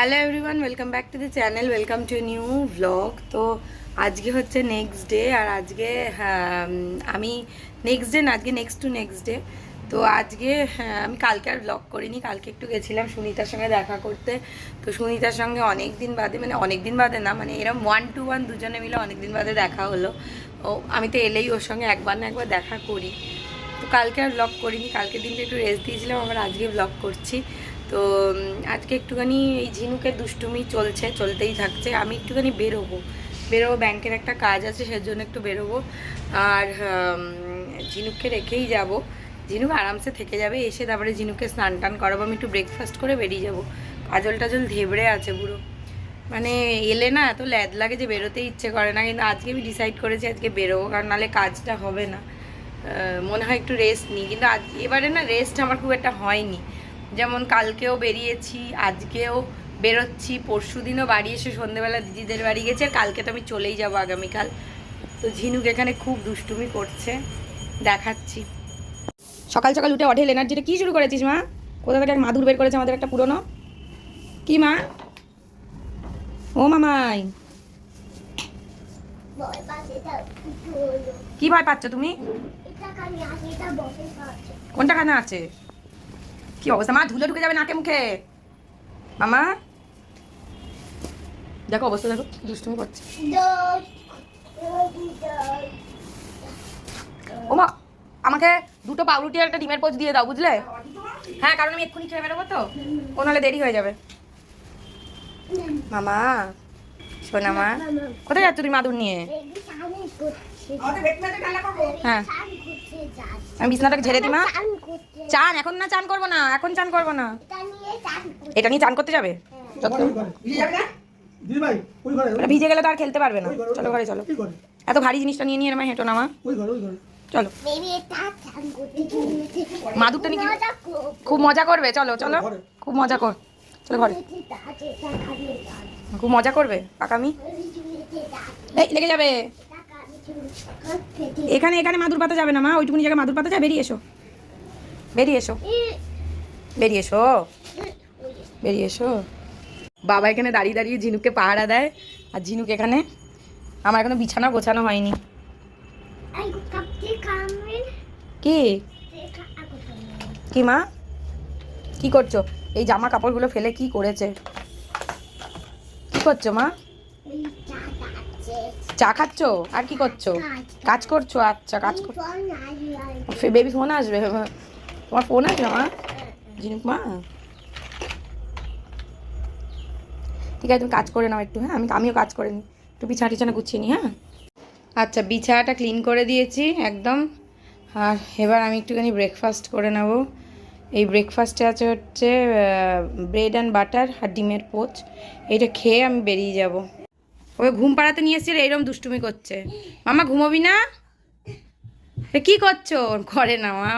Hello everyone, welcome back to the channel, welcome to new vlog. তো আজকে হচ্ছে next day, আর আজকে আমি নেক্সট ডে না, আজকে নেক্সট ডে। তো আজকে আমি কালকে আর ভ্লগ করিনি। কালকে একটু গেছিলাম সুনিতার সঙ্গে দেখা করতে। তো সুনিতার সঙ্গে অনেক দিন বাদে, মানে অনেক দিন বাদে না, মানে এরকম 1-to-1 দুজনে মিলে অনেক দিন বাদে দেখা হলো। ও আমি তো এলেই ওর সঙ্গে একবার না একবার দেখা করি। তো কালকে আর ভ্লগ করিনি, কালকের দিনটা একটু রেস্ট দিয়েছিলাম, আবার আজকে ভ্লগ করছি। তো আজকে একটুখানি এই ঝিনুকের দুষ্টুমি চলতেই থাকছে। আমি একটুখানি বেরোবো, ব্যাংকের একটা কাজ আছে, সেজন্য একটু বেরোবো। আর ঝিনুককে রেখেই যাব। ঝিনুক আরামসে থেকে যাবে, এসে তারপরে ঝিনুককে স্নান টান করাবো। আমি একটু ব্রেকফাস্ট করে বেরিয়ে যাব। কাজল টাজল ধেবড়ে আছে পুরো, মানে এলে না এত ল্যাদ লাগে যে বেরোতে ইচ্ছে করে না। কিন্তু আজকে আমি ডিসাইড করেছি আজকে বেরোবো, কারণ নাহলে কাজটা হবে না। মনে হয় একটু রেস্ট নিই, কিন্তু এবারে না রেস্ট আমার খুব একটা হয়নি। যেমন কালকেও বেরিয়েছি, আজকেও বেরোচ্ছি, পরশু দিনও বাড়ি এসে সন্ধেবেলা দিদিদের বাড়ি গেছে, আর কালকে তো আমি চলেই যাবো আগামীকাল। তো ঝিনুক এখানে খুব দুষ্টুমি করছে, দেখাচ্ছি। সকাল সকাল উঠে অঢেল এনার্জিটা কী শুরু করেছিস মা? কোথা থেকে মাদুর বের করেছে আমাদের একটা পুরনো? কি মা? ও মামাই, কি ভয় পাচ্ছ তুমি? কোনটা খানা আছে? কি অবস্থা মা? ধুলো ঢুকে যাবে নাকে মুখে। মামা দেখো অবস্থা, দেখো দুষ্টুমি করছে। ও মা, আমাকে দুটো পাউরুটি আর একটা ডিমের পোচ দিয়ে দাও, বুঝলে? হ্যাঁ, কারণ আমি এক্ষুনি খেয়ে বেরোবো, তো ও নাহলে দেরি হয়ে যাবে। মামা শোনা মা, কোথায় যাচ্ছ তুমি মাদুর নিয়ে? হ্যাঁ, আমি বিছানাটাকে ঝেড়ে দিই মা। চান এখন না, চান করবো না এখন, চান করবো না। এটা নিয়ে চান করতে যাবে? ভিজে গেলে তো আর খেলতে পারবে না। চলো ঘরে চলো, এত ভারী জিনিসটা নিয়ে নিয়ে এরম হেঁটো না মা। চলো, মাদুরটা নিয়ে খুব মজা করবে। চলো চলো, খুব মজা কর, চলো ঘরে। খুব মজা করবে পাকামি, এই লেগে যাবে। এখানে এখানে মাদুর পাতা যাবে না মা, ওইটুকুনি জায়গায় মাদুর পাতা যায়। বেরিয়ে এসো, বেরিয়ে এসো, বেরিয়ে এসো, বেরিয়ে এসো। বাবা এখানে দাঁড়িয়ে দাঁড়িয়ে ঝিনুককে পাহারা দেয়, আর ঝিনুক এখানে। আমার এখনো বিছানা গোছানো হয়নি। কি কি মা, কি করছো? এই জামা কাপড়গুলো ফেলে কি করেছে? কি করছো মা? চা খাচ্ছো? আর কি করছো? কাজ করছো? আচ্ছা, কাজ করছো। বেবি ফোন আসবে, তোমার ফোন আসবে মা? ঝিনুক মা ঠিক আছে, তুমি কাজ করে নাও একটু। হ্যাঁ, আমিও কাজ করে নিই, একটু বিছানা টিছানা গুছিয়ে নিই। হ্যাঁ আচ্ছা, বিছানাটা ক্লিন করে দিয়েছি একদম। আর এবার আমি একটুখানি ব্রেকফাস্ট করে নেব। এই ব্রেকফাস্টে আছে হচ্ছে ব্রেড অ্যান্ড বাটার আর ডিমের পোচ। এইটা খেয়ে আমি বেরিয়ে যাব। ওই ঘুম পাড়াতে নিয়ে এসেছি, এইরকম দুষ্টুমি করছে। মামা ঘুমোবি না? কী করছো? ঘরে না মা,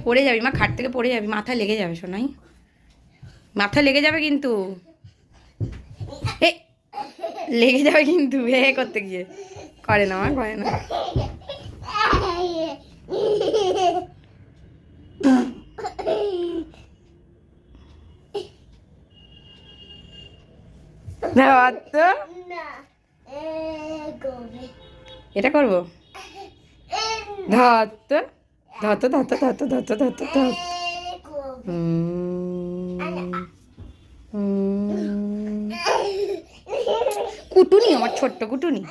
পড়ে যাবি মা, খাট থেকে পড়ে যাবি, মাথায় লেগে যাবে শোনাই, মাথায় লেগে যাবে কিন্তু। এ লেগে যাবে কিন্তু, করতে গিয়ে। করে না মা, করে না। এটা করবো, ধত ধত ধত ধত ধত ধত ধত। কুটুনি, আমার ছোট্ট কুটুনি।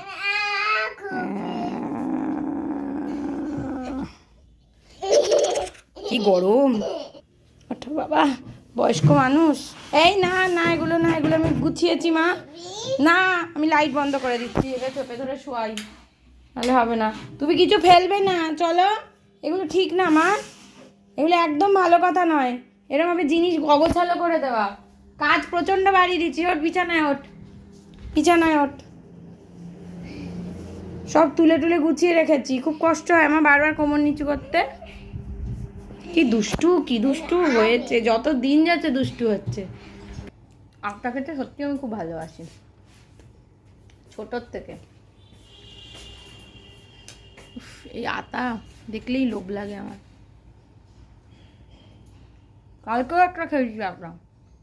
কি গরম, ওঠো বাবা, বয়স্ক মানুষ। এই না না, এগুলো না, এগুলো আমি গুছিয়েছি মা। না, আমি লাইট বন্ধ করে দিচ্ছি, এটা চেপে ধরে শোয়াই, তাহলে হবে না। তুমি কিছু ফেলবে না, চলো। এগুলো ঠিক না মা, এগুলো একদম ভালো কথা নয়, এরমভাবে জিনিস অগোছালো করে দেওয়া। কাজ প্রচণ্ড বাড়িয়ে দিচ্ছি। ওঠ বিছানায়, ওঠ বিছানায়, ওঠ। সব তুলে টুলে গুছিয়ে রেখেছি, খুব কষ্ট হয় আমার বারবার কোমর নিচু করতে। কি দুষ্টু হয়েছে, যত দিন যাচ্ছে দুষ্টু হচ্ছে। আঁকটা খেতে সত্যি আমি খুব ভালোবাসি, ছোটোর থেকে। এই আতা দেখলেই লোভ লাগে আমার। কালকেও একটা খেয়েছি আঁকটা,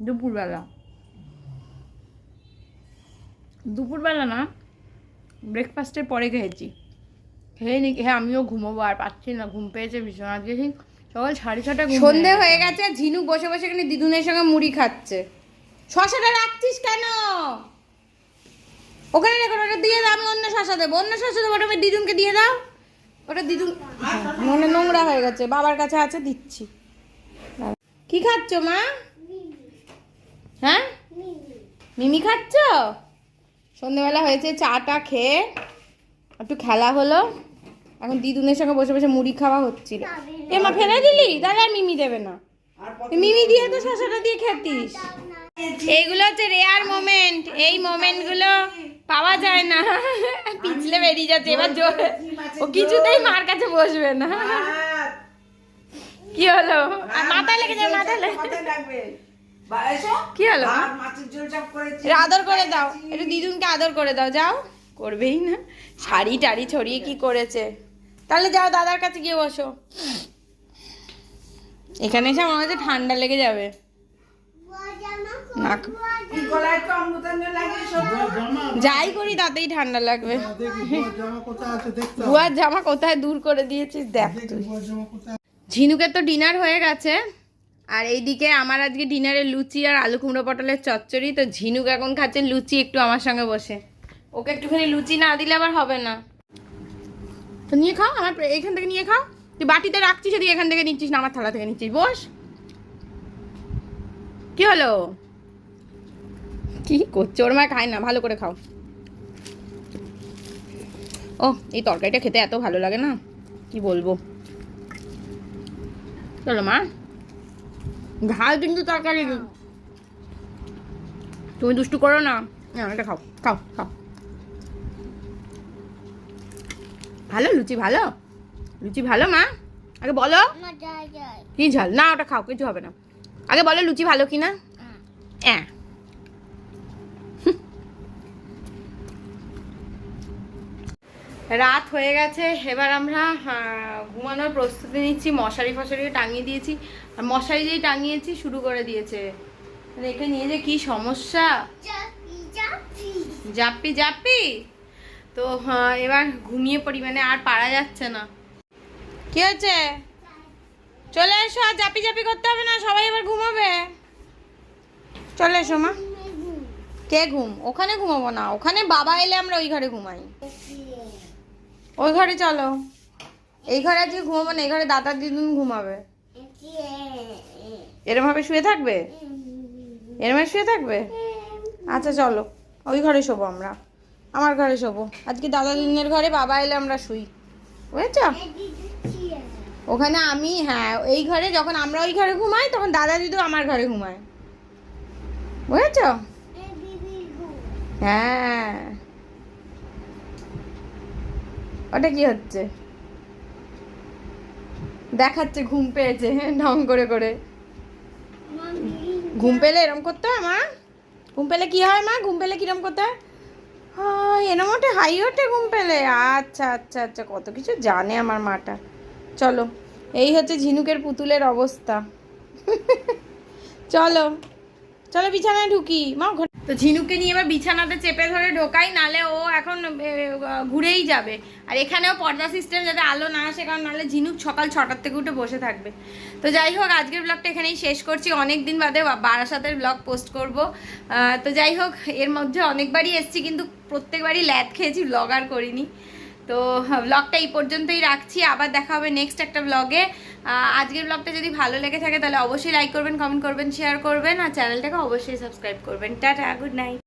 দুপুরবেলা। দুপুরবেলা না, ব্রেকফাস্টের পরে খেয়েছি। খেয়ে নি, হ্যাঁ আমিও ঘুমোবো, আর পাচ্ছি না, ঘুম পেয়েছে ভীষণ। আজকে ঠিক সকাল 6:30 সন্ধে হয়ে গেছে। ঝিনুক বসে বসে এখানে দিদুনের সঙ্গে মুড়ি খাচ্ছে। শশাটা রাখছিস কেন? ওখানে রেখো, ওটা দিয়ে দাও, আমি অন্য শশা দেবো, ওটা আমি দিদুনকে দিয়ে দাও। ওটা দিদুন মনে নোংরা হয়ে গেছে, বাবার কাছে আছে, দিচ্ছি। কি খাচ্ছ মা? হ্যাঁ মিমি খাচ্ছ? সন্ধ্যেবেলা হয়েছে, চাটা খেয়ে একটু খেলা হলো, এখন দিদুনের সঙ্গে বসে বসে মুড়ি খাওয়া হচ্ছিল। এ মা ফেলে দিলি? তাহলে আর মিমি দেবে না, মিমি দিয়ে তো শশাটা দিয়ে খেতিস। এইগুলো হচ্ছে রেয়ার মোমেন্ট, এই মোমেন্টগুলো পাওয়া যায় না। পিছলে বেরিয়ে যাচ্ছে এবার, ও কিছুতেই মার কাছে বসবে না। কি হলো? মাথায় লেগে যায়, মাথায় লাগবে। কি হলো? আদর করে দাও, একটু দিদুনকে আদর করে দাও। যাও, করবেই না, শাড়ি টাড়ি ছড়িয়ে কি করেছে। তাহলে যাও দাদার কাছে গিয়ে বসো। এখানে এসে আমার কাছে ঠান্ডা লেগে যাবে। যাই করি তাতেই ঠান্ডা লাগবে। বুয়ার জামা কোথায় দূর করে দিয়েছিস দেখ তুই। ঝিনুকের তো ডিনার হয়ে গেছে, আর এইদিকে আমার আজকে ডিনারে লুচি আর আলু কুমড়ো পটলের চচ্চড়ি। তো ঝিনুক এখন খাচ্ছে লুচি একটু আমার সঙ্গে বসে। ওকে একটুখানি লুচি না দিলে আবার হবে না। তো নিয়ে খাও, আমার এইখান থেকে নিয়ে খাও। তুই বাটিতে রাখছিস, এদিকে এখান থেকে নিচ্ছিস না, আমার থালা থেকে নিচ্ছিস। বস। কি হলো? কি করছো? ওর মা খায় না, ভালো করে খাও। ও এই তরকারিটা খেতে এত ভালো লাগে না, কি বলবো। চলো মা, ঝাল কিন্তু তরকারি, তুমি দুষ্টু করো না। এটা খাও খাও খাও। ভালো লুচি, ভালো লুচি ভালো মা। আগে বলো কি ঝাল না, ওটা খাও, কিছু হবে না। আগে বলো লুচি ভালো কিনা। হ্যাঁ রাত হয়ে গেছে, এবার আমরা ঘুমানোর প্রস্তুতি নিচ্ছি। মশারি ফশারিও টাঙিয়ে দিয়েছি, আর মশারি যেই টাঙিয়েছি শুরু করে দিয়েছে। রেখে নিয়ে যে কি সমস্যা, জাপ্পি জাপ্পি। তো এবার ঘুমিয়ে পড়ি, মানে আর পারা যাচ্ছে না। কি হয়েছে? চলে এসো, আর জাপি জাপি করতে হবে না, সবাই এবার ঘুমাবে। চলে এসো মা। কে ঘুম? ওখানে ঘুমাবো না, ওখানে বাবা এলে আমরা ওই ঘরে ঘুমাই। ওই ঘরে চলো, এই ঘরে আজকে ঘুমাবো না, এই ঘরে দাদা দিদুন ঘুমাবে। এরম ভাবে শুয়ে থাকবে? এরম ভাবে শুয়ে থাকবে? আচ্ছা চলো, ওই ঘরে শোবো আমরা, আমার ঘরে শোবো। আজকে দাদা দিদুনের ঘরে বাবা এলে আমরা শুই, বুঝেছ? ওখানে আমি, হ্যাঁ এই ঘরে যখন আমরা ওই ঘরে ঘুমাই তখন দাদা দিদু আমার ঘরে ঘুমায়, বুঝেছ? হ্যাঁ। ওটা কি হচ্ছে? দেখাচ্ছে ঘুম পেয়েছে ঢং করে করে। ঘুম পেলে এরম করতে হয় মা? ঘুম পেলে কি হয় মা? ঘুম পেলে কিরম করতে হয়? এরম ওঠে, হাই ওঠে ঘুম পেলে? আচ্ছা আচ্ছা আচ্ছা, কত কিছু জানে আমার মাটা। চলো, এই হচ্ছে ঝিনুকের পুতুলের অবস্থা। চলো চলো বিছানায় ঢুকি মা। তো ঝিনুককে নিয়ে এবার বিছানাতে চেপে ধরে ঢোকাই, নালে ও এখন ঘুরেই যাবে। আর এখানেও পর্দা সিস্টেম, যাতে আলো না আসে, কারণ নাহলে ঝিনুক সকাল 6টার থেকে উঠে বসে থাকবে। তো যাই হোক, আজকের ব্লগটা এখানেই শেষ করছি। অনেক দিন বাদে বারাসাতের ব্লগ পোস্ট করব। তো যাই হোক, এর মধ্যে অনেকবারই এসছি, কিন্তু প্রত্যেকবারই ল্যাদ খেয়েছি, ব্লগ আর করিনি। তো ব্লগটা এই পর্যন্তই রাখছি, আবার দেখা হবে নেক্সট একটা ব্লগে। আজকের ব্লগটা যদি ভালো লেগে থাকে তাহলে অবশ্যই লাইক করবেন, কমেন্ট করবেন, শেয়ার করবেন, আর চ্যানেলটাকে অবশ্যই সাবস্ক্রাইব করবেন। Tata, good night.